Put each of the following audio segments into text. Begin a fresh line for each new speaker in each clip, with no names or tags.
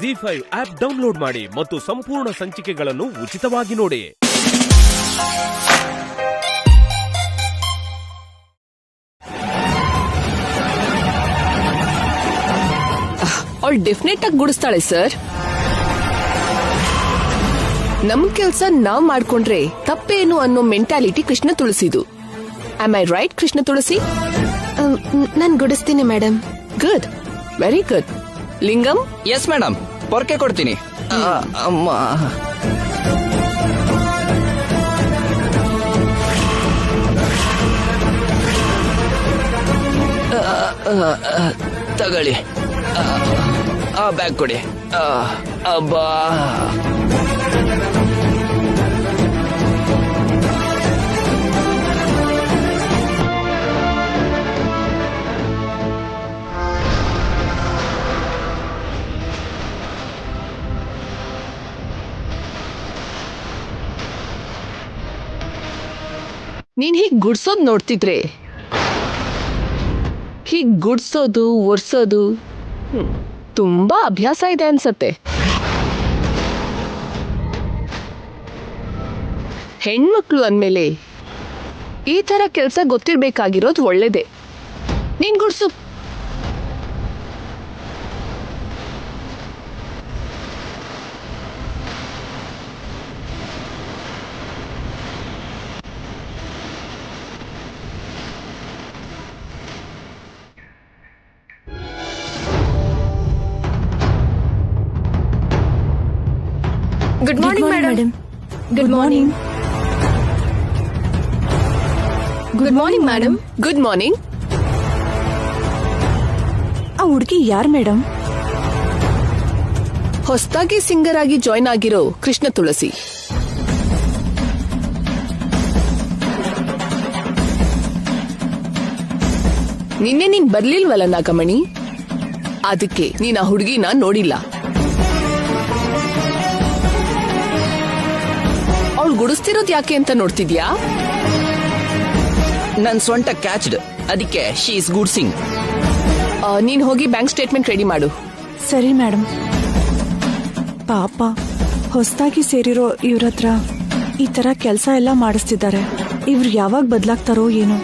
ZEE5 app download ಮಾಡಿ ಮತ್ತು ಸಂಪೂರ್ಣ ಸಂಚಿಕೆಗಳನ್ನು ಉಚಿತವಾಗಿ ನೋಡಿ.
ಅವಳು ಡೆಫಿನೆಟ್ ಆಗಿ ಗುಡಿಸ್ತಾಳೆ ಸರ್. ನಮ್ ಕೆಲ್ಸ ನಾವ್ ಮಾಡ್ಕೊಂಡ್ರೆ ತಪ್ಪೇನು ಅನ್ನೋ ಮೆಂಟಾಲಿಟಿ ಕೃಷ್ಣ ತುಳಸಿದು. Am I right Krishna Tulasi?
ನಾನ್ ಗುಡಿಸ್ತೀನಿ madam.
Good, very good. Lingam?
Yes madam, ಪೊರ್ಕೆ ಕೊಡ್ತೀನಿ. ಅಮ್ಮ, ತಗೊಳ್ಳಿ, ಆ ಬ್ಯಾಗ್ ಕೊಡಿ. ಅಬ್ಬಾ,
ನೀನ್ ಹೀಗ್ ಗುಡ್ಸೋದ್ ನೋಡ್ತಿದ್ರೆ ಹೀಗ್ ಗುಡ್ಸೋದು ಒರ್ಸೋದು ತುಂಬಾ ಅಭ್ಯಾಸ ಇದೆ ಅನ್ಸತ್ತೆ. ಹೆಣ್ಮಕ್ಳು ಅಂದ್ಮೇಲೆ ಈ ತರ ಕೆಲ್ಸ ಗೊತ್ತಿರ್ಬೇಕಾಗಿರೋದು ಒಳ್ಳೇದೆ. ನೀನ್ ಗುಡ್ಸು.
Good morning madam. Good morning. Good morning madam.
Good morning.
ಆ ಹುಡುಗಿ ಯಾರ್ ಮೇಡಮ್?
ಹೊಸದಾಗಿ ಸಿಂಗರ್ ಆಗಿ ಜಾಯ್ನ್ ಆಗಿರೋ ಕೃಷ್ಣ ತುಳಸಿ. ನಿನ್ನೆ ನೀನ್ ಬರ್ಲಿಲ್ವಲ್ಲ ನಾಗಮಣಿ, ಅದಕ್ಕೆ ನೀನ್ ಆ ಹುಡುಗಿನ ನೋಡಿಲ್ಲ. ಅವಳು ಗುಡಿಸ್ತಿರೋದ್ ಯಾಕೆ ಅಂತ ನೋಡ್ತಿದ್ಯಾ?
ನನ್ ಸೊಂಟ ಕ್ಯಾಚ್ಡ್, ಅದಕ್ಕೆ ಶಿ ಇಸ್ ಗುಡ್ಸಿಂಗ್.
ನೀನ್ ಹೋಗಿ ಬ್ಯಾಂಕ್ ಸ್ಟೇಟ್ಮೆಂಟ್ ರೆಡಿ ಮಾಡು.
ಸರಿ ಮೇಡಮ್. ಪಾಪ, ಹೊಸದಾಗಿ ಸೇರಿರೋ ಇವ್ರತ್ರ ಈ ತರ ಕೆಲಸ ಎಲ್ಲ ಮಾಡಿಸ್ತಿದ್ದಾರೆ. ಇವ್ರು ಯಾವಾಗ ಬದಲಾಗ್ತಾರೋ ಏನೋ.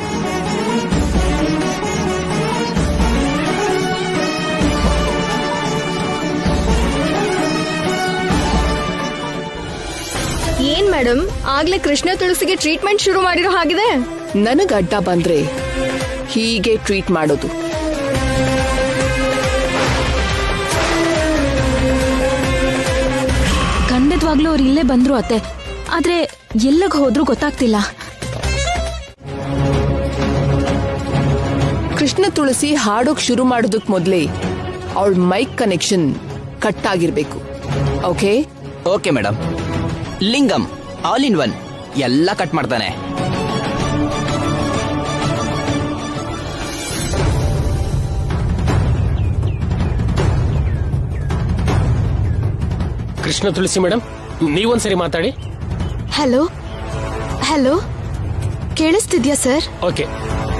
ಏನ್ ಮೇಡಮ್, ಆಗ್ಲೇ ಕೃಷ್ಣ ತುಳಸಿಗೆ ಟ್ರೀಟ್ಮೆಂಟ್ ಶುರು ಮಾಡಿರೋ ಹಾಗಿದೆ.
ನನಗ್ ಅಡ್ಡ ಬಂದ್ರೆ ಹೀಗೆ ಟ್ರೀಟ್ ಮಾಡೋದು.
ಖಂಡಿತವಾಗ್ಲೂ ಅವ್ರು ಇಲ್ಲೇ ಬಂದ್ರು ಅತ್ತೆ, ಆದ್ರೆ ಎಲ್ಲಗ್ ಹೋದ್ರು ಗೊತ್ತಾಗ್ತಿಲ್ಲ.
ಕೃಷ್ಣ ತುಳಸಿ ಹಾಡೋಕ್ ಶುರು ಮಾಡೋದಕ್ ಮೊದ್ಲೇ ಅವಳ ಮೈಕ್ ಕನೆಕ್ಷನ್ ಕಟ್ ಆಗಿರ್ಬೇಕು. Okay?
Okay madam. Lingam all in one ಎಲ್ಲ ಕಟ್ ಮಾಡ್ತಾನೆ.
ಕೃಷ್ಣ ತುಳಸಿ ಮೇಡಮ್, ನೀವೊಂದ್ಸರಿ ಮಾತಾಡಿ.
ಹಲೋ ಹಲೋ, ಕೇಳಿಸ್ತಿದ್ಯಾ ಸರ್?
ಓಕೆ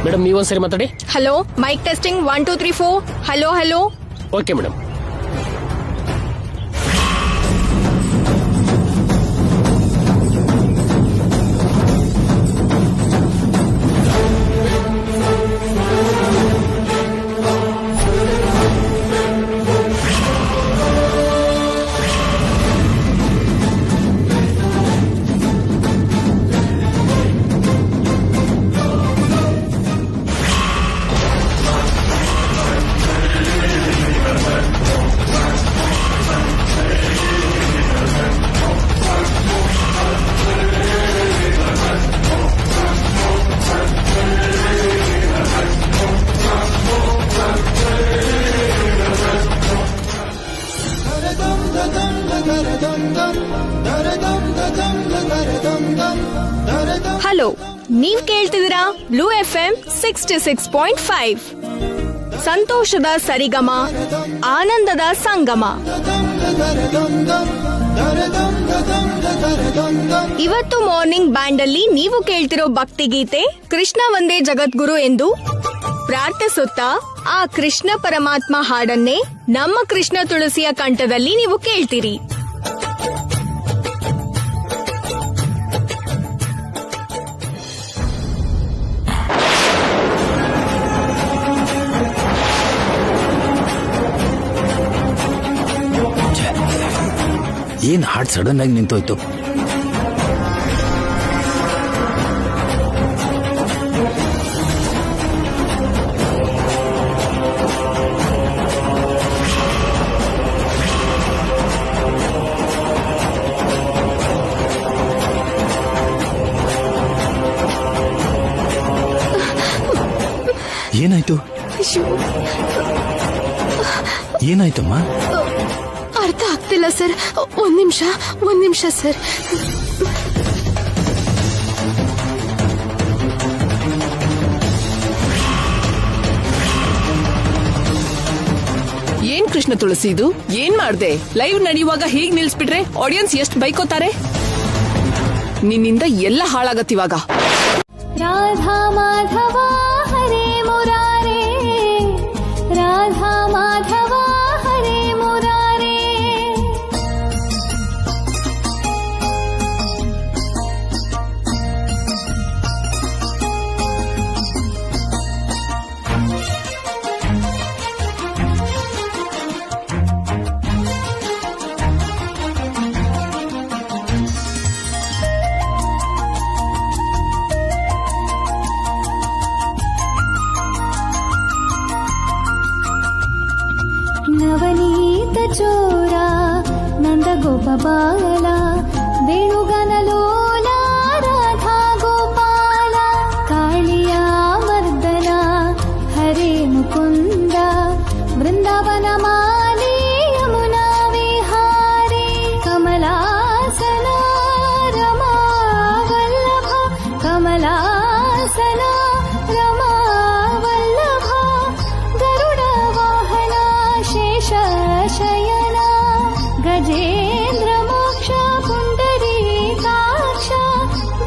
ಮೇಡಮ್, ನೀವೊಂದ್ಸರಿ ಮಾತಾಡಿ.
Hello, mic testing 1 2 3 4. Hello hello.
Okay madam.
Hello, ನೀವ್ ಕೇಳ್ತಿದ್ದೀರಾ ಬ್ಲೂ FM 66.5. ಸಂತೋಷದ ಸರಿಗಮ, ಆನಂದದ ಸಂಗಮ. ಇವತ್ತು ಮಾರ್ನಿಂಗ್ ಬ್ಯಾಂಡ್ ಅಲ್ಲಿ ನೀವು ಕೇಳ್ತಿರೋ ಭಕ್ತಿಗೀತೆ ಕೃಷ್ಣ ಒಂದೇ ಜಗದ್ಗುರು ಎಂದು ಪ್ರಾರ್ಥಿಸುತ್ತಾ ಆ ಕೃಷ್ಣ ಪರಮಾತ್ಮ ಹಾಡನ್ನೇ ನಮ್ಮ ಕೃಷ್ಣ ತುಳಸಿಯ ಕಂಠದಲ್ಲಿ ನೀವು ಕೇಳ್ತೀರಿ.
ಏನ್ ಹಾಡ್ ಸಡನ್ ಆಗಿ ನಿಂತೋಯ್ತು? ಏನಾಯ್ತು? ಏನಾಯ್ತಮ್ಮ?
ಅರ್ಥ ಆಗ್ತಿಲ್ಲ ಸರ್. ಒಂದ್ ನಿಮಿಷ ಸರ್. ಏನ್ ಕೃಷ್ಣ ತುಳಸಿ ಇದು? ಏನ್ ಮಾಡ್ದೆ? ಲೈವ್ ನಡೆಯುವಾಗ ಹೀಗ್ ನಿಲ್ಸ್ಬಿಟ್ರೆ ಆಡಿಯನ್ಸ್ ಎಷ್ಟ್ ಬೈಕೋತಾರೆ. ನಿನ್ನಿಂದ ಎಲ್ಲ ಹಾಳಾಗತ್ತಿವಾಗ.
ರಾಧಾ ಮಾಧವ ಹರೇ ಮುರಾರೇ, ರಾಧಾ ಮಾಧವ ಹರೇ ಮುರಾರೇ. ನವನೀತ ಚೋರ ನಂದ ಗೋಪಬಾಲ, ವೇಣುಗನಲೋಲ ರಾಧಾ ಗೋಪಾಲ. ಕಾಳಿಯ ಮರ್ದನ ಹರೇ ಮುಕುಂದ, ಬೃಂದಾವನ ಮಾಲಿ ಯಮುನಾ ವಿಹಾರಿ. ಕಮಲಾಸನ ರಮಾ ವಲ್ಲಭ, ಕಮಲಾಸನ ರಮಾ ವಲ್ಲಭ. ಗರುಡ ವಾಹನ ಶೇಷ ಶಯನ, ಗಜೇಂದ್ರ ಮೋಕ್ಷ ಪುಂಡರೀಕಾಕ್ಷ.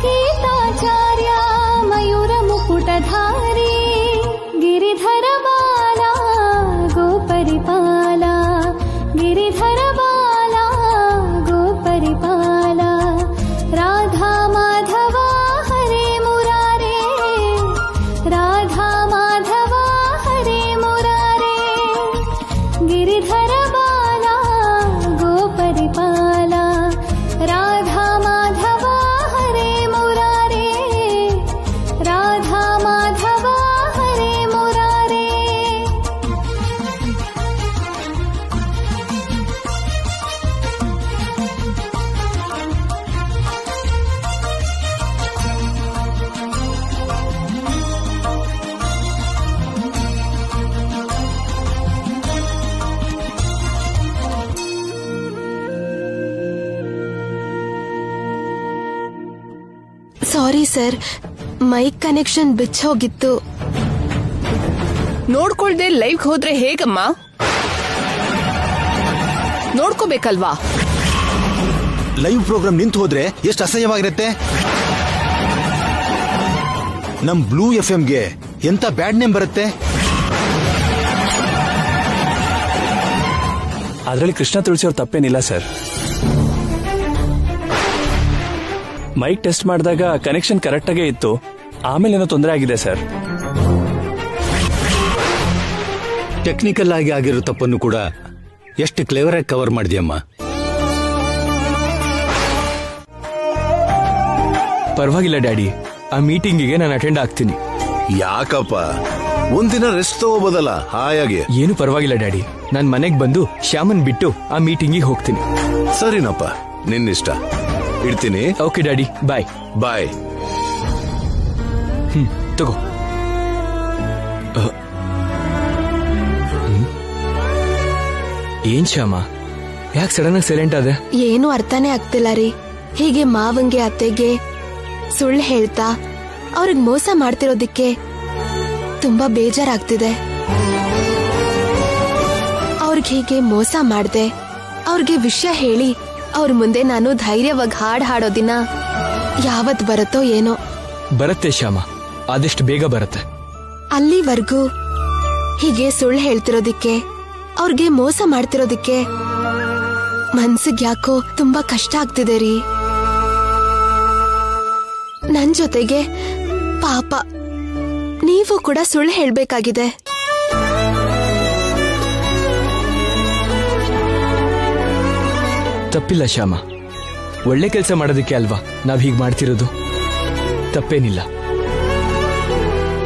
ಗೀತಾಚಾರ್ಯ ಮಯೂರ ಮುಕುಟಧಾರಿ, ಗಿರಿಧರ ಬಾಲ ಗೋಪರಿಪಾಲ. ಗಿರಿಧರ ಬಾಲ ಗೋಪರಿಪಾಲ. ರಾಧಾ ಮಾಧವ ಹರೇ ಮುರಾರೇ, ರಾಧಾ ಮಾಧವ ಹರೇ ಮುರಾರೇ. ಗಿರಿಧರ ಬಾಲ ಗೋಪರಿಪಾಲ. Radha Madhava Hare Murare, Radha Madhava Hare Murare.
Sorry sir, mic connection ಬಿಚ್ಚೋಗಿತ್ತು. ನೋಡ್ಕೊಳ್ದೆ ಲೈವ್ ಹೋದ್ರೆ ಹೇಗಮ್ಮ? ನೋಡ್ಕೋಬೇಕಲ್ವಾ?
ಲೈವ್ ಪ್ರೋಗ್ರಾಮ್ ನಿಂತು ಹೋದ್ರೆ ಎಷ್ಟು ಅಸಹ್ಯವಾಗಿರುತ್ತೆ. ನಮ್ ಬ್ಲೂ ಎಫ್ಎಂಗೆ ಎಂತ ಬ್ಯಾಡ್ ನೇಮ್ ಬರುತ್ತೆ.
ಅದರಲ್ಲಿ ಕೃಷ್ಣ ತುಳಸಿ ಅವ್ರ ತಪ್ಪೇನಿಲ್ಲ ಸರ್. ಮೈಕ್ ಟೆಸ್ಟ್ ಮಾಡಿದಾಗ ಕನೆಕ್ಷನ್ ಕರೆಕ್ಟ್ ಆಗೇ ಇತ್ತು, ಆಮೇಲೆ ಏನೋ ತೊಂದರೆ ಆಗಿದೆ ಸರ್.
ಟೆಕ್ನಿಕಲ್ ಆಗಿ ಆಗಿರೋ ತಪ್ಪನ್ನು ಕೂಡ ಎಷ್ಟು ಕ್ಲೇವರ್ ಆಗಿ ಕವರ್ ಮಾಡಿದ್ಯಮ್ಮ.
ಪರವಾಗಿಲ್ಲ ಡ್ಯಾಡಿ, ಆ ಮೀಟಿಂಗಿಗೆ ನಾನು ಅಟೆಂಡ್ ಆಗ್ತೀನಿ.
ಯಾಕಪ್ಪ, ಒಂದಿನ ರೆಸ್ಟ್ ತಗೋಬೋದಲ್ಲ ಹಾಯಾಗಿ.
ಏನು ಪರವಾಗಿಲ್ಲ ಡ್ಯಾಡಿ, ನಾನು ಮನೆಗೆ ಬಂದು ಶ್ಯಾಮನ್ ಬಿಟ್ಟು ಆ ಮೀಟಿಂಗಿಗೆ ಹೋಗ್ತೀನಿ.
ಸರಿನಪ್ಪ, ನಿನ್ನಿಷ್ಟ. ಇಡ್ತೀನಿ.
ಓಕೆ ಡ್ಯಾಡಿ, ಬಾಯ್.
ಬಾಯ್.
ತಗೋ. ಏನ್ ಶ್ಯಾಮ, ಯಾಕೆ ಸಡನ್ ಆಗಿ ಸೈಲೆಂಟ್ ಆದೆ?
ಏನು ಅರ್ಥನೇ ಆಗ್ತಿಲ್ಲ ರೀ. ಹೀಗೆ ಮಾವಂಗೆ ಅತ್ತೆಗೆ ಸುಳ್ಳು ಹೇಳ್ತಾ ಅವ್ರಿಗೆ ಮೋಸ ಮಾಡ್ತಿರೋದಿಕ್ಕೆ ತುಂಬಾ ಬೇಜಾರಾಗ್ತಿದೆ. ಅವ್ರಿಗೆ ಹೀಗೆ ಮೋಸ ಮಾಡ್ದೆ ಅವ್ರಿಗೆ ವಿಷಯ ಹೇಳಿ ಅವ್ರ ಮುಂದೆ ನಾನು ಧೈರ್ಯವಾಗಿ ಹಾಡೋ ದಿನ ಯಾವತ್ ಬರುತ್ತೋ ಏನೋ.
ಬರುತ್ತೆ ಶ್ಯಾಮ, ಆದಷ್ಟು ಬೇಗ ಬರುತ್ತೆ.
ಅಲ್ಲಿವರೆಗೂ ಹೀಗೆ ಸುಳ್ಳು ಹೇಳ್ತಿರೋದಿಕ್ಕೆ, ಅವ್ರಿಗೆ ಮೋಸ ಮಾಡ್ತಿರೋದಿಕ್ಕೆ ಮನ್ಸಿಗೆ ಯಾಕೋ ತುಂಬಾ ಕಷ್ಟ ಆಗ್ತಿದೆ ರೀ. ನನ್ ಜೊತೆಗೆ ಪಾಪ ನೀವು ಕೂಡ ಸುಳ್ಳು ಹೇಳ್ಬೇಕಾಗಿದೆ.
ತಪ್ಪಿಲ್ಲ ಶ್ಯಾಮ, ಒಳ್ಳೆ ಕೆಲಸ ಮಾಡೋದಕ್ಕೆ ಅಲ್ವಾ ನಾವ್ ಹೀಗ್ ಮಾಡ್ತಿರೋದು. ತಪ್ಪೇನಿಲ್ಲ.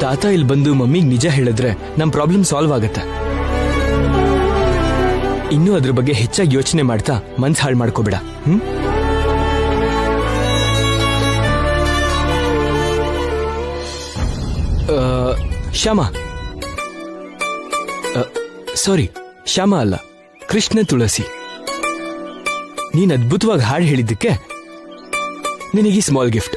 ತಾತ ಇಲ್ಲಿ ಬಂದು ಮಮ್ಮಿಗ್ ನಿಜ ಹೇಳಿದ್ರೆ ನಮ್ ಪ್ರಾಬ್ಲಮ್ ಸಾಲ್ವ್ ಆಗತ್ತೆ. ಇನ್ನೂ ಅದ್ರ ಬಗ್ಗೆ ಹೆಚ್ಚಾಗಿ ಯೋಚನೆ ಮಾಡ್ತಾ ಮನ್ಸ್ ಹಾಳು ಮಾಡ್ಕೋಬೇಡ. ಶ್ಯಾಮ, ಸಾರಿ, ಶ್ಯಾಮ ಅಲ್ಲ, ಕೃಷ್ಣ ತುಳಸಿ. ನೀನ್ ಅದ್ಭುತವಾಗಿ ಹಾಡು ಹೇಳಿದ್ದಕ್ಕೆ ನಿನಗೆ ಸ್ಮಾಲ್ ಗಿಫ್ಟ್.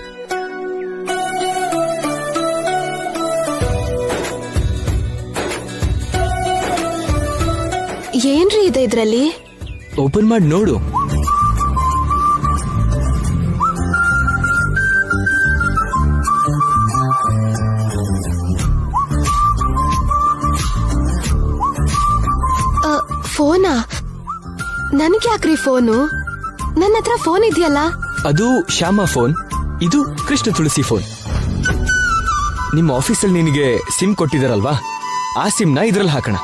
ಏನ್ರಿ ಇದೆ ಇದ್ರಲ್ಲಿ?
ಓಪನ್ ಮಾಡಿ ನೋಡು.
ಫೋನಾ? ನನ್ಗೆ ಯಾಕ್ರಿ ಫೋನು? ನನ್ನ ಹತ್ರ ಫೋನ್ ಇದೆಯಲ್ಲ.
ಅದು ಶ್ಯಾಮ ಫೋನ್, ಇದು ಕೃಷ್ಣ ತುಳಸಿ ಫೋನ್. ನಿಮ್ಮ ಆಫೀಸಲ್ಲಿ ನಿನಗೆ ಸಿಮ್ ಕೊಟ್ಟಿದಾರಲ್ವಾ, ಆ ಸಿಮ್ನ ಇದ್ರಲ್ಲಿ ಹಾಕೋಣ.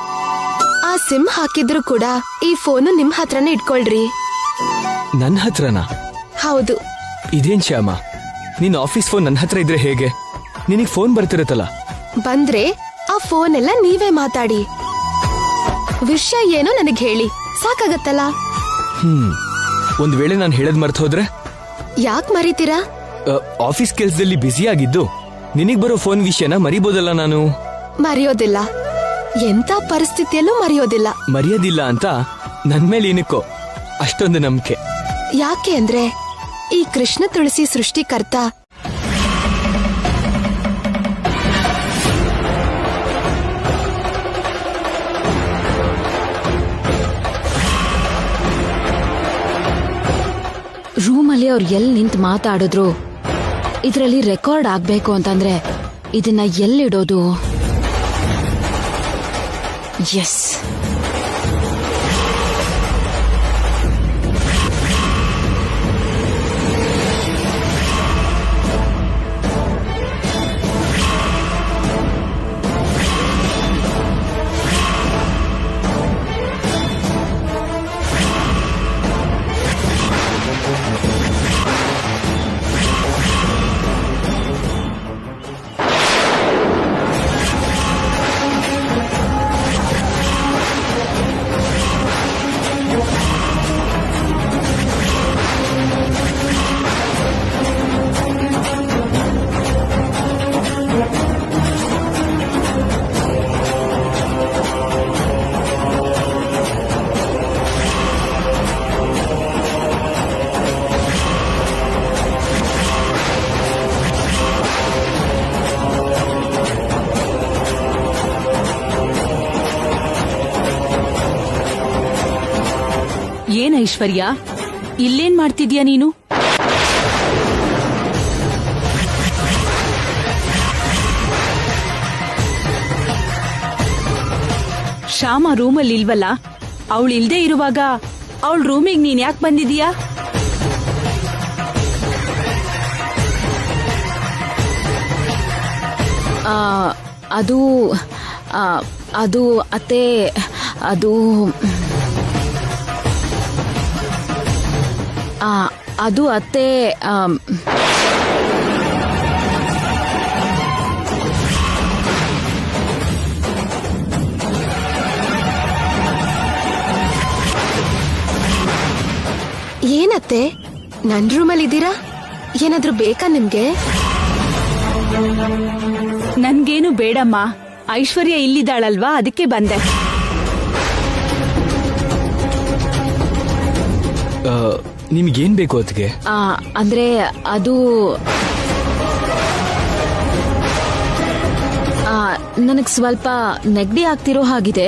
ಆ ಸಿಮ್ ಹಾಕಿದ್ರು ಕೂಡ ಈ ಫೋನು ನಿಮ್ ಹತ್ರನೇ ಇಟ್ಕೊಳ್ರಿ.
ನನ್ನ ಹತ್ರನಾ?
ಹೌದು.
ಇದೇನ್ ಶ್ಯಾಮ, ನಿನ್ ಆಫೀಸ್ ಫೋನ್ ನನ್ನ ಹತ್ರ ಇದ್ರೆ ಹೇಗೆ? ನಿನಗ್ ಫೋನ್ ಬರ್ತಿರತ್ತಲ್ಲ.
ಬಂದ್ರೆ ಆ ಫೋನ್ ಎಲ್ಲ ನೀವೇ ಮಾತಾಡಿ. ವಿಷಯ ಏನೋ ನನಗ್ ಹೇಳಿ ಸಾಕಾಗತ್ತಲ್ಲ.
ಒಂದ್ ವೇಳೆ ನಾನು ಹೇಳದ್ ಮರ್ತ ಹೋದ್ರೆ?
ಯಾಕ್ ಮರಿತೀರಾ?
ಆಫೀಸ್ ಕೆಲ್ಸದಲ್ಲಿ ಬ್ಯುಸಿ ಆಗಿದ್ದು ನಿನಗ್ ಬರೋ ಫೋನ್ ವಿಷಯನ ಮರಿಬೋದಲ್ಲ ನಾನು?
ಮರೆಯೋದಿಲ್ಲ, ಎಂತ ಪರಿಸ್ಥಿತಿಯಲ್ಲೂ ಮರೆಯೋದಿಲ್ಲ.
ಮರೆಯೋದಿಲ್ಲ ಅಂತ ನನ್ ಮೇಲೆ ಏನಕ್ಕೋ ಅಷ್ಟೊಂದು ನಂಬಿಕೆ.
ಯಾಕೆ ಅಂದ್ರೆ ಈ ಕೃಷ್ಣ ತುಳಸಿ ಸೃಷ್ಟಿಕರ್ತ
ರೂಮಲ್ಲಿ ಅವ್ರು ಎಲ್ಲಿ ನಿಂತು ಮಾತಾಡಿದ್ರು ಇದರಲ್ಲಿ ರೆಕಾರ್ಡ್ ಆಗ್ಬೇಕು ಅಂತಂದ್ರೆ ಇದನ್ನ ಎಲ್ಲಿಡೋದು? ಎಸ್, ಏನ್ ಐಶ್ವರ್ಯ, ಇಲ್ಲೇನ್ ಮಾಡ್ತಿದ್ಯಾ ನೀನು? ಶ್ಯಾಮ ರೂಮಲ್ಲಿ ಇಲ್ವಲ್ಲ, ಅವಳು ಇಲ್ದೇ ಇರುವಾಗ ಅವಳ ರೂಮಿಗೆ ನೀನ್ ಯಾಕೆ ಬಂದಿದೀಯಾ? ಅದು ಅದು ಅತ್ತೆ, ಅದು ಅದು ಅತ್ತೆ,
ಏನತ್ತೆ ನನ್ ರೂಮಲ್ಲಿ ಇದ್ದೀರಾ? ಏನಾದ್ರೂ ಬೇಕಾ ನಿಮ್ಗೆ?
ನನ್ಗೇನು ಬೇಡಮ್ಮ, ಐಶ್ವರ್ಯ ಇಲ್ಲಿದ್ದಾಳಲ್ವಾ ಅದಕ್ಕೆ ಬಂದೆ.
ನಿಮ್ಗೇನ್ ಬೇಕು ಅದಕ್ಕೆ?
ಅಂದ್ರೆ ಅದು ನನಗ್ ಸ್ವಲ್ಪ ನೆಗಡಿ ಆಗ್ತಿರೋ ಹಾಗಿದೆ.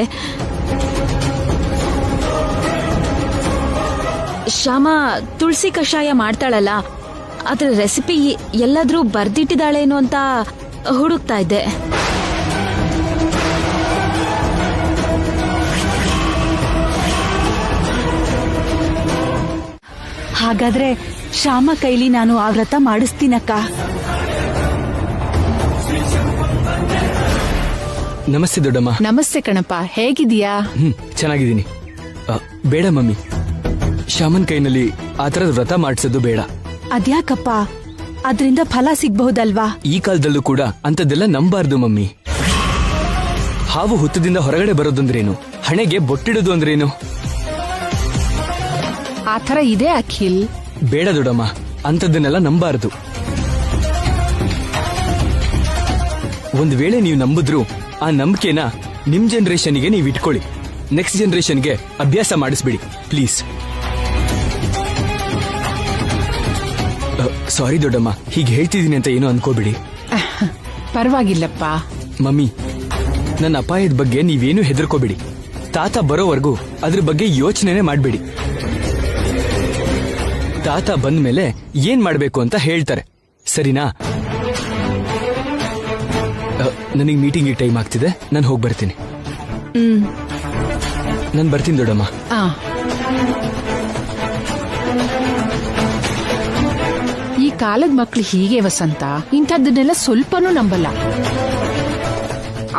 ಶ್ಯಾಮ ತುಳಸಿ ಕಷಾಯ ಮಾಡ್ತಾಳಲ್ಲ, ಅದ್ರ ರೆಸಿಪಿ ಎಲ್ಲಾದ್ರೂ ಬರ್ದಿಟ್ಟಿದ್ದಾಳೇನೋ ಅಂತ ಹುಡುಕ್ತಾ ಇದ್ದೆ.
ಹಾಗಾದ್ರೆ ಶ್ಯಾಮ ಕೈಲಿ ನಾನು ಆ ವ್ರತ ಮಾಡಿಸ್ತೀನಕ್ಕ.
ನಮಸ್ತೆ ದೊಡ್ಡಮ್ಮ.
ನಮಸ್ತೆ ಕಣಪ್ಪ, ಹೇಗಿದೀಯಾ?
ಚೆನ್ನಾಗಿದ್ದೀನಿ. ಬೇಡ ಮಮ್ಮಿ, ಶ್ಯಾಮನ್ ಕೈನಲ್ಲಿ ಆ ತರದ ವ್ರತ ಮಾಡಿಸೋದು ಬೇಡ.
ಅದ್ಯಾಕಪ್ಪ? ಅದರಿಂದ ಫಲ ಸಿಗ್ಬಹುದಲ್ವಾ?
ಈ ಕಾಲದಲ್ಲೂ ಕೂಡ ಅಂತದ್ದೆಲ್ಲ ನಂಬಾರ್ದು ಮಮ್ಮಿ. ಹಾವು ಹುತ್ತದಿಂದ ಹೊರಗಡೆ ಬರೋದಂದ್ರೇನು? ಹಣೆಗೆ ಬೊಟ್ಟಿಡೋದು ಅಂದ್ರೇನು?
ಆ ಥರ ಇದೆ ಅಖಿಲ್.
ಬೇಡ ದೊಡ್ಡಮ್ಮ, ಅಂತದನ್ನೆಲ್ಲ ನಂಬಾರದು. ಒಂದ್ ವೇಳೆ ನೀವು ನಂಬಿದ್ರು ಆ ನಂಬಿಕೆನ ನಿಮ್ ಜನರೇಷನ್ಗೆ ನೀವು ಇಟ್ಕೊಳ್ಳಿ. ನೆಕ್ಸ್ಟ್ ಜನರೇಷನ್ಗೆ ಅಭ್ಯಾಸ ಮಾಡಿಸ್ಬಿಡಿ ಪ್ಲೀಸ್. ಸಾರಿ ದೊಡ್ಡಮ್ಮ, ಹೀಗೆ ಹೇಳ್ತಿದ್ದೀನಿ ಅಂತ ಏನೋ ಅನ್ಕೋಬಿಡಿ.
ಪರವಾಗಿಲ್ಲಪ್ಪ.
ಮಮ್ಮಿ, ನನ್ನ ಅಪಾಯದ ಬಗ್ಗೆ ನೀವೇನು ಹೆದರ್ಕೋಬಿಡಿ. ತಾತ ಬರೋವರೆಗೂ ಅದ್ರ ಬಗ್ಗೆ ಯೋಚನೆನೇ ಮಾಡ್ಬೇಡಿ. ತಾತ ಬಂದ ಮೇಲೆ ಏನ್ ಮಾಡ್ಬೇಕು ಅಂತ ಹೇಳ್ತಾರೆ, ಸರಿನಾ? ನನಗೆ ಮೀಟಿಂಗ್ ಟೈಮ್ ಆಗ್ತಿದೆ, ನಾನು ಹೋಗಿ ಬರ್ತೀನಿ. ನಾನು ಬರ್ತೀನಿ ದೊಡ್ಡಮ್ಮ.
ಈ ಕಾಲದ ಮಕ್ಳು ಹೀಗೆ ವಸಂತ, ಇಂಥದ್ದನ್ನೆಲ್ಲ ಸ್ವಲ್ಪನೂ ನಂಬಲ್ಲ.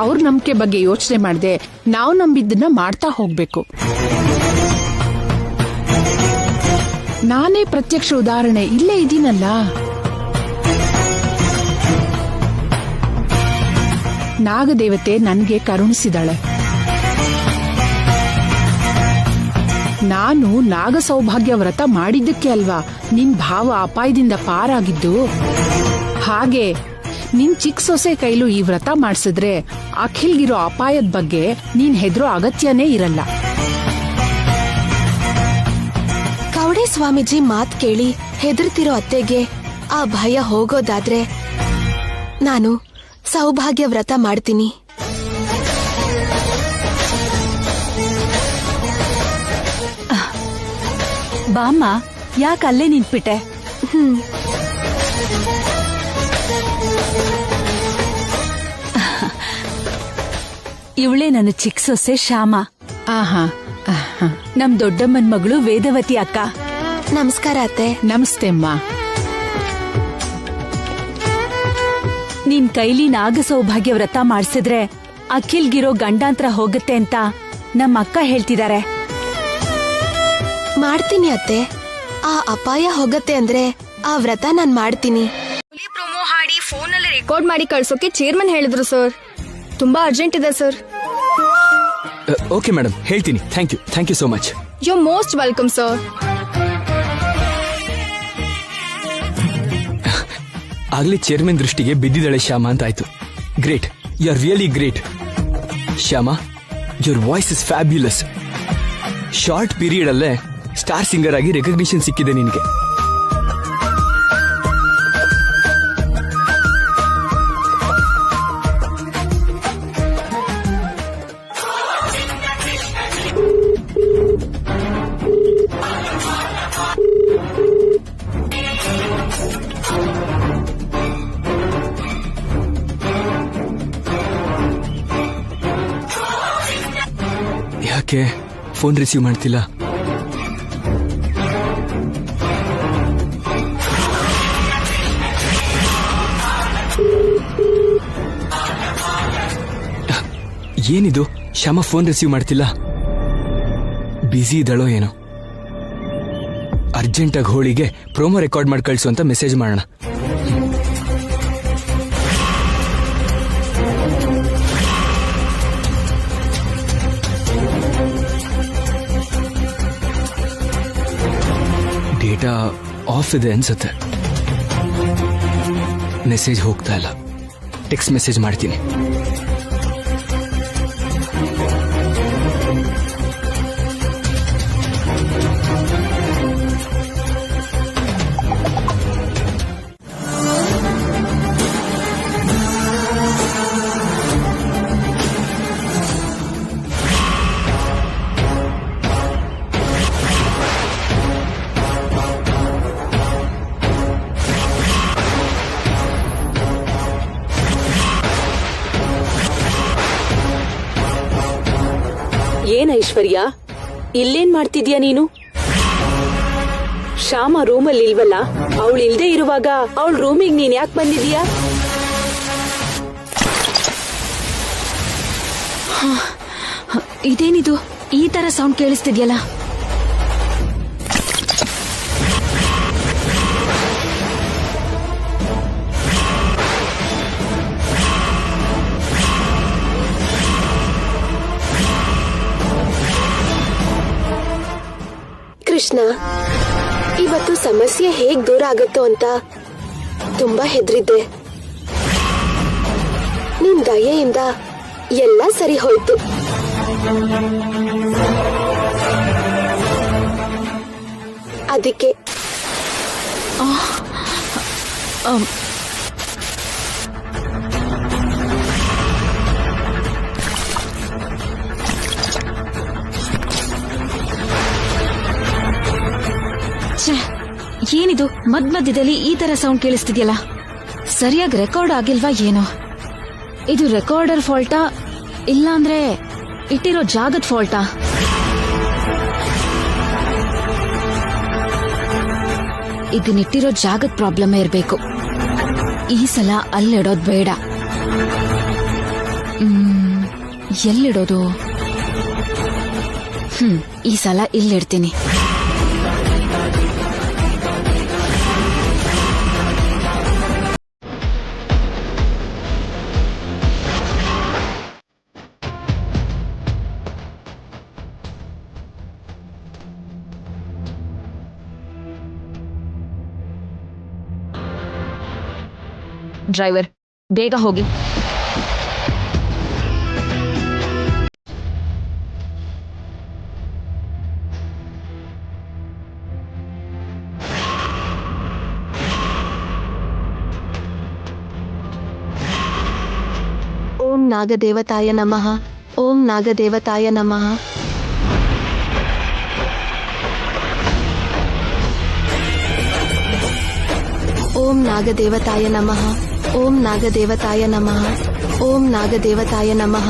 ಅವ್ರ ನಂಬಿಕೆ ಬಗ್ಗೆ ಯೋಚನೆ ಮಾಡದೆ ನಾವು ನಂಬಿದ್ದನ್ನ ಮಾಡ್ತಾ ಹೋಗ್ಬೇಕು. ನಾನೇ ಪ್ರತ್ಯಕ್ಷ ಉದಾಹರಣೆ, ಇಲ್ಲೇ ಇದೀನಲ್ಲ. ನಾಗದೇವತೆ ನನ್ಗೆ ಕರುಣಿಸಿದಾಳೆ. ನಾನು ನಾಗ ಸೌಭಾಗ್ಯ ವ್ರತ ಮಾಡಿದ್ದಕ್ಕೆ ಅಲ್ವಾ ನಿನ್ ಭಾವ ಅಪಾಯದಿಂದ ಪಾರಾಗಿದ್ದು. ಹಾಗೆ ನಿನ್ ಚಿಕ್ಕ ಸೊಸೆ ಕೈಲೂ ಈ ವ್ರತ ಮಾಡಿಸಿದ್ರೆ ಅಖಿಲ್ಗಿರೋ ಅಪಾಯದ ಬಗ್ಗೆ ನೀನ್ ಹೆದರೋ ಅಗತ್ಯನೇ ಇರಲ್ಲ.
ಕವಡೆ ಸ್ವಾಮೀಜಿ ಮಾತ್ ಕೇಳಿ ಹೆದರ್ತಿರೋ ಅತ್ತೆಗೆ ಆ ಭಯ ಹೋಗೋದಾದ್ರೆ ನಾನು ಸೌಭಾಗ್ಯ ವ್ರತ ಮಾಡ್ತೀನಿ.
ಬಾಮ್ಮ, ಯಾಕೆ ಅಲ್ಲೇ ನಿಂತ್ಬಿಟ್ಟೆ? ಇವಳೇ ನನ್ನ ಚಿಕ್ಕ ಸೊಸೆ ಶ್ಯಾಮ. ನಮ್ ದೊಡ್ಡಮ್ಮನ್ ಮಗಳು ವೇದವತಿ ಅಕ್ಕ.
ನಮಸ್ಕಾರ ಅತ್ತೆ.
ನಮಸ್ತೆ ಅಮ್ಮ.
ನಿನ್ ಕೈಲಿ ನಾಗ ಸೌಭಾಗ್ಯ ವ್ರತ ಮಾಡಿಸಿದ್ರೆ ಅಖಿಲ್ಗಿರೋ ಗಂಡಾಂತರ ಹೋಗುತ್ತೆ ಅಂತ ನಮ್ಮ ಅಕ್ಕ ಹೇಳ್ತಿದ್ದಾರೆ.
ಮಾಡ್ತೀನಿ ಅತ್ತೆ. ಆ ಅಪಾಯ ಹೋಗತ್ತೆ ಅಂದ್ರೆ ಆ ವ್ರತ ನಾನ್ ಮಾಡ್ತೀನಿ.
ಪ್ರೊಮೋ ಹಾಡಿ ಫೋನಲ್ಲಿ ರೆಕಾರ್ಡ್ ಮಾಡಿ ಕಳ್ಸೋಕೆ ಚೇರ್ಮನ್ ಹೇಳಿದ್ರು ಸರ್. ತುಂಬಾ ಅರ್ಜೆಂಟ್ ಇದೆ ಸರ್.
ಓಕೆ ಮೇಡಮ್, ಹೇಳ್ತೀನಿ. Thank you so much.
You most welcome sir.
ಆಗ್ಲೇ ಚೇರ್ಮನ್ ದೃಷ್ಟಿಗೆ ಬಿದ್ದಿದ್ದಾಳೆ ಶ್ಯಾಮ ಅಂತ ಆಯ್ತು. Great, you are really great. Shyama, your voice is fabulous. Short period ಅಲ್ಲೇ ಸ್ಟಾರ್ ಸಿಂಗರ್ ಆಗಿ ರೆಕಗ್ನಿಷನ್ ಸಿಕ್ಕಿದೆ ನಿನಗೆ. ಯಾಕೆ ಫೋನ್ ರಿಸೀವ್ ಮಾಡ್ತಿಲ್ಲ? ಏನಿದು, ಶ್ಯಾಮ ಫೋನ್ ರಿಸೀವ್ ಮಾಡ್ತಿಲ್ಲ? ಬ್ಯುಸಿ ಇದ್ದಾಳೋ ಏನೋ. ಅರ್ಜೆಂಟಾಗಿ ಹೋಳಿಗೆ ಪ್ರೋಮೋ ರೆಕಾರ್ಡ್ ಮಾಡಿ ಕಳಿಸು ಅಂತ ಮೆಸೇಜ್ ಮಾಡೋಣ. ಡೇಟಾ ಆಫ್ ಇದೆ ಅನ್ಸುತ್ತೆ. ಮೆಸೇಜ್ ಹೋಗ್ತಾ ಇಲ್ಲ. ಟೆಕ್ಸ್ಟ್ ಮೆಸೇಜ್ ಮಾಡ್ತೀನಿ.
ಏನ್ ಐಶ್ವರ್ಯ, ಇಲ್ಲೇನ್ ಮಾಡ್ತಿದ್ಯಾ ನೀನು?
ಶ್ಯಾಮ ರೂಮಲ್ಲಿ ಇಲ್ವಲ್ಲ, ಅವಳು ಇಲ್ದೇ ಇರುವಾಗ ಅವಳ ರೂಮಿಗೆ ನೀನ್ ಯಾಕೆ ಬಂದಿದೀಯಾ?
ಇದೇನಿದು ಈ ತರ ಸೌಂಡ್ ಕೇಳಿಸ್ತಿದ್ಯಲ್ಲ?
ಕೃಷ್ಣ, ಇವತ್ತು ಸಮಸ್ಯೆ ಹೇಗ್ ದೂರ ಆಗುತ್ತೋ ಅಂತ ತುಂಬಾ ಹೆದ್ರಿದ್ದೆ. ನಿನ್ ದಯೆಯಿಂದ ಎಲ್ಲ ಸರಿ ಹೋಯ್ತು. ಅದಕ್ಕೆ
ಏನಿದು ಮಧ್ಯದಲ್ಲಿ ಈ ತರ ಸೌಂಡ್ ಕೇಳಿಸ್ತಿದ್ಯಲ್ಲ? ಸರಿಯಾಗಿ ರೆಕಾರ್ಡ್ ಆಗಿಲ್ವಾ ಏನೋ? ಇದು ರೆಕಾರ್ಡರ್ ಫಾಲ್ಟಾ ಇಲ್ಲಾಂದ್ರೆ ಇಟ್ಟಿರೋ ಜಾಗದ ಫಾಲ್ಟಾ? ಇದನ್ನಿಟ್ಟಿರೋ ಜಾಗದ ಪ್ರಾಬ್ಲಮ್ ಇರಬೇಕು. ಈ ಸಲ ಅಲ್ಲಿಡೋದು ಬೇಡ. ಎಲ್ಲಿಡೋದು? ಈ ಸಲ ಇಲ್ಲಿಡ್ತೀನಿ. ಡ್ರೈವರ್, ಬೇಗ ಹೋಗಿ.
ಓಂ ನಾಗದೇವತಾಯ ನಮಃ. ಓಂ ನಾಗದೇವತಾಯ ನಮಃ. ಓಂ ನಾಗದೇವತಾಯ ನಮಃ. ಓಂ ನಾಗದೇವತಾಯ ನಮಃ. ಓಂ ನಾಗದೇವತಾಯ ನಮಃ.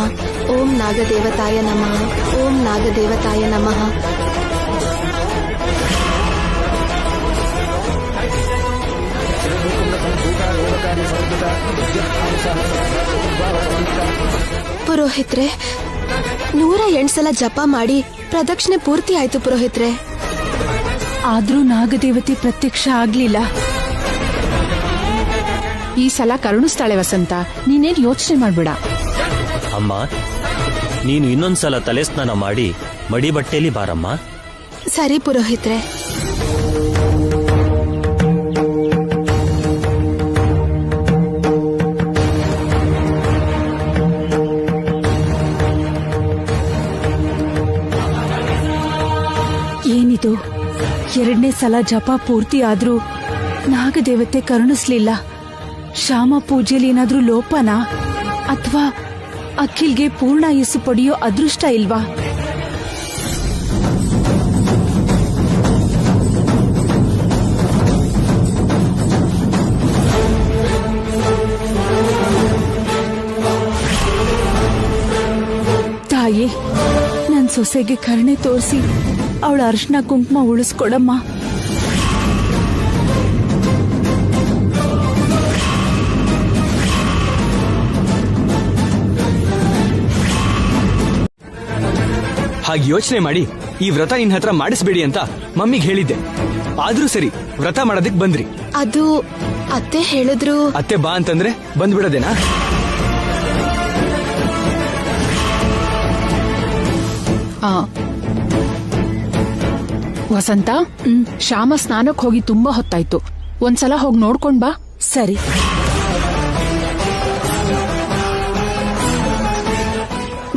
ಓಂ ನಾಗದೇವತಾಯ ನಮಃ. ಓಂ ನಾಗದೇವತಾಯ ನಮಃ. ಪುರೋಹಿತ್ರೆ, 108 ಸಲ ಜಪ ಮಾಡಿ ಪ್ರದಕ್ಷಿಣೆ ಪೂರ್ತಿ ಆಯ್ತು ಪುರೋಹಿತ್ರೆ.
ಆದ್ರೂ ನಾಗದೇವತೆ ಪ್ರತ್ಯಕ್ಷ ಆಗ್ಲಿಲ್ಲ. ಈ ಸಲ ಕರುಣಿಸ್ತಾಳೆ ವಸಂತ, ನೀನೇನ್ ಯೋಚನೆ ಮಾಡ್ಬೇಡ.
ಅಮ್ಮ, ನೀನು ಇನ್ನೊಂದ್ಸಲ ತಲೆ ಸ್ನಾನ ಮಾಡಿ ಮಡಿ ಬಟ್ಟೆಲಿ ಬಾರಮ್ಮ.
ಸರಿ ಪುರೋಹಿತ್ರೆ.
ಏನಿದು, 2ನೇ ಸಲ ಜಪ ಪೂರ್ತಿ ಆದ್ರೂ ನಾಗದೇವತೆ ಕರುಣಿಸ್ಲಿಲ್ಲ. ಶ್ಯಾಮ ಪೂಜೆಯಲ್ಲಿ ಏನಾದ್ರೂ ಲೋಪನಾ? ಅಥವಾ ಅಖಿಲ್ಗೆ ಪೂರ್ಣಾಯಸ್ಸು ಪಡೆಯೋ ಅದೃಷ್ಟ ಇಲ್ವಾ? ತಾಯಿ, ನನ್ ಸೊಸೆಗೆ ಕರುಣೆ ತೋರಿಸಿ ಅವಳ ಅರ್ಶನ ಕುಂಕುಮ ಉಳಿಸ್ಕೊಡಮ್ಮ.
ಹಾಗೆ ಯೋಚನೆ ಮಾಡಿ ಈ ವ್ರತ ನಿನ್ ಹತ್ರ ಮಾಡಿಸ್ಬೇಡಿ ಅಂತ ಮಮ್ಮಿಗೆ ಹೇಳಿದ್ದೆ. ಆದ್ರೂ ಸರಿ, ವ್ರತ ಮಾಡೋದಕ್ ಬಂದ್ರಿ.
ಅದು ಅತ್ತೆ ಹೇಳಿದ್ರು.
ಅತ್ತೆ ಬಾ ಅಂತಂದ್ರೆ ಬಂದ್ಬಿಡೋದೇನಾ?
ವಸಂತ, ಶ್ಯಾಮ ಸ್ನಾನಕ್ ಹೋಗಿ ತುಂಬಾ ಹೊತ್ತಾಯ್ತು. ಒಂದ್ಸಲ ಹೋಗಿ ನೋಡ್ಕೊಂಡ್ ಬಾ.
ಸರಿ.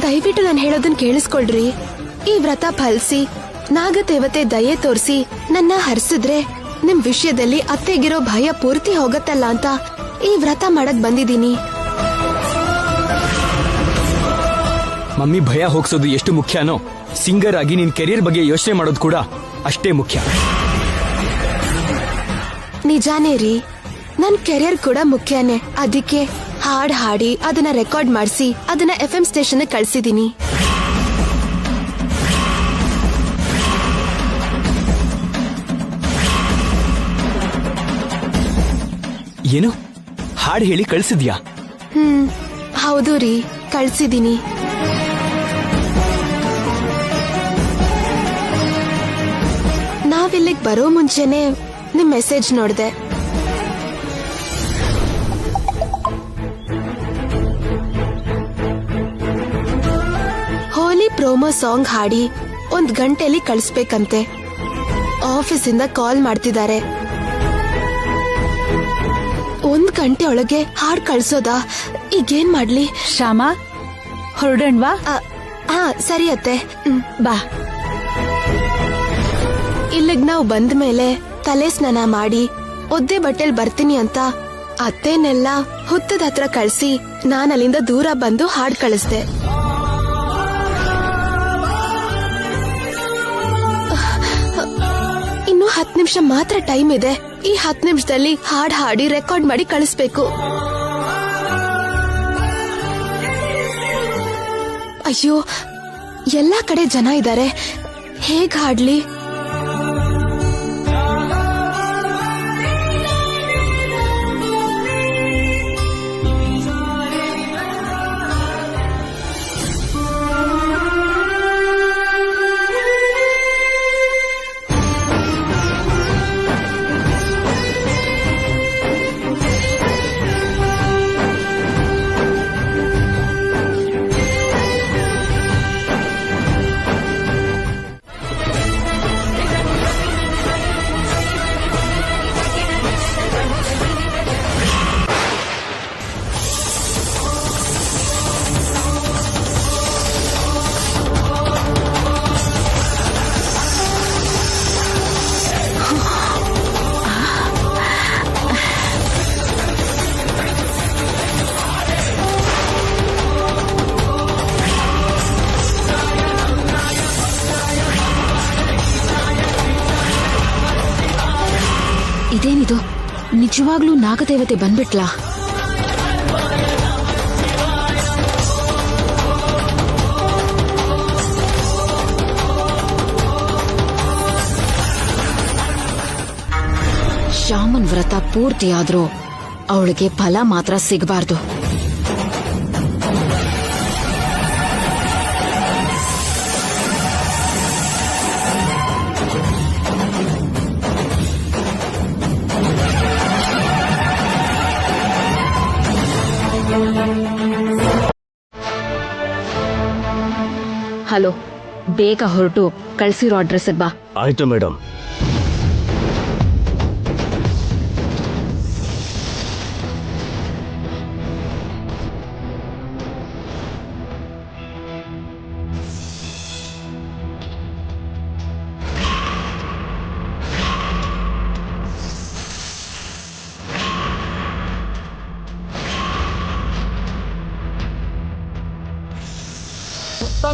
ದಯವಿಟ್ಟು ನಾನು ಹೇಳೋದನ್ನ ಕೇಳಿಸ್ಕೊಳ್ರಿ. ಈ ವ್ರತ ಫಲಿಸಿ ನಾಗದೇವತೆ ದಯೆ ತೋರಿಸಿ ನನ್ನ ಹರಿಸಿದ್ರೆ ನಿಮ್ ವಿಷಯದಲ್ಲಿ ಅತ್ತೆಗಿರೋ ಭಯ ಪೂರ್ತಿ ಹೋಗತ್ತಲ್ಲ ಅಂತ ಈ ವ್ರತ ಮಾಡಕ್ ಬಂದಿದ್ದೀನಿ.
ಮಮ್ಮಿ ಭಯ ಹೋಗ್ಸೋದು ಎಷ್ಟು ಮುಖ್ಯನೋ, ಸಿಂಗರ್ ಆಗಿ ನಿನ್ ಕೆರಿಯರ್ ಬಗ್ಗೆ ಯೋಚನೆ ಮಾಡೋದು ಕೂಡ ಅಷ್ಟೇ ಮುಖ್ಯ.
ನಿಜಾನೇ ರೀ, ನನ್ ಕೆರಿಯರ್ ಕೂಡ ಮುಖ್ಯನೇ. ಅದಕ್ಕೆ ಹಾಡ್ ಹಾಡಿ ಅದನ್ನ ರೆಕಾರ್ಡ್ ಮಾಡಿಸಿ ಅದನ್ನ FM ಸ್ಟೇಷನ್ ಕಳ್ಸಿದೀನಿ.
ಏನು ಹಾಡು ಹೇಳಿ ಕಳ್ಸಿದ್ಯಾ?
ಹೌದು ರೀ, ಕಳ್ಸಿದೀನಿ. ನಾವಿಲ್ಲಿಗ್ ಬರೋ ಮುಂಚೆನೆ ನಿಮ್ ಮೆಸೇಜ್ ನೋಡ್ದೆ. ಹೋಲಿ ಪ್ರೋಮೋ ಸಾಂಗ್ ಹಾಡಿ 1 ಗಂಟೆಲಿ ಕಳಿಸ್ಬೇಕಂತೆ. ಆಫೀಸಿಂದ ಕಾಲ್ ಮಾಡ್ತಿದ್ದಾರೆ. 1 ಗಂಟೆ ಒಳಗೆ ಹಾಡ್ ಕಳ್ಸೋದಾ? ಈಗೇನ್ ಮಾಡ್ಲಿ?
ಶ್ಯಾಮ, ಹೊರಡಣ್ವಾ?
ಹಾ ಸರಿ ಅತ್ತೆ,
ಬಾ.
ಇಲ್ಲಿಗ್ ನಾವು ಬಂದ ಮೇಲೆ ತಲೆ ಸ್ನಾನ ಮಾಡಿ ಒದ್ದೆ ಬಟ್ಟೆಲ್ ಬರ್ತೀನಿ ಅಂತ ಅತ್ತೆನೆಲ್ಲ ಹುತ್ತದ ಹತ್ರ ಕಳ್ಸಿ ನಾನ್ ಅಲ್ಲಿಂದ ದೂರ ಬಂದು ಹಾಡ್ ಕಳಿಸ್ದೆ. ಇನ್ನು 10 ನಿಮಿಷ ಮಾತ್ರ ಟೈಮ್ ಇದೆ. ಈ 10 ನಿಮಿಷದಲ್ಲಿ ಹಾಡ್ ಹಾಡಿ ರೆಕಾರ್ಡ್ ಮಾಡಿ ಕಳಿಸ್ಬೇಕು. ಅಯ್ಯೋ, ಎಲ್ಲಾ ಕಡೆ ಜನ ಇದ್ದಾರೆ, ಹೇಗ್ ಹಾಡ್ಲಿ?
ಇದೇನಿದು? ನಿಜವಾಗ್ಲೂ ನಾಗದೇವತೆ ಬಂದ್ಬಿಟ್ಲಾ? ಶ್ಯಾಮನ್ ವ್ರತ ಪೂರ್ತಿಯಾದ್ರೂ ಅವಳಿಗೆ ಫಲ ಮಾತ್ರ ಸಿಗಬಾರ್ದು. ಹಲೋ, ಬೇಗ ಹೊರಟು ಕಳ್ಸಿರೋ ಅಡ್ರೆಸ್ಗೆ ಬಾ.
ಆಯ್ತು ಮೇಡಮ್.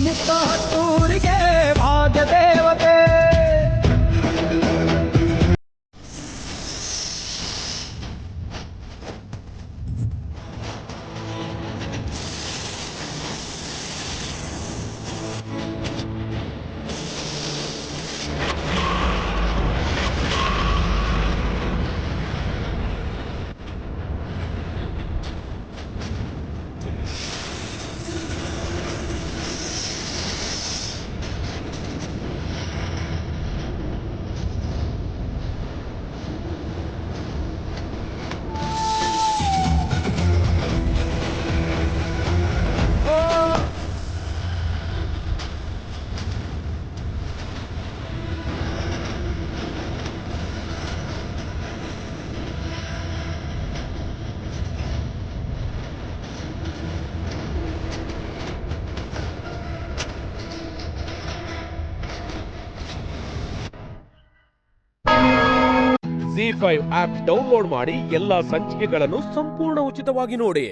ಮುಕ್ತ ಹತ್ತೂರಿಗೆ ಭಾಗ್ಯ ದೇವತೆ.
ZEE5 ಆಪ್ ಡೌನ್ಲೋಡ್ ಮಾಡಿ ಎಲ್ಲಾ ಸಂಚಿಕೆಗಳನ್ನು ಸಂಪೂರ್ಣ ಉಚಿತವಾಗಿ ನೋಡಿ.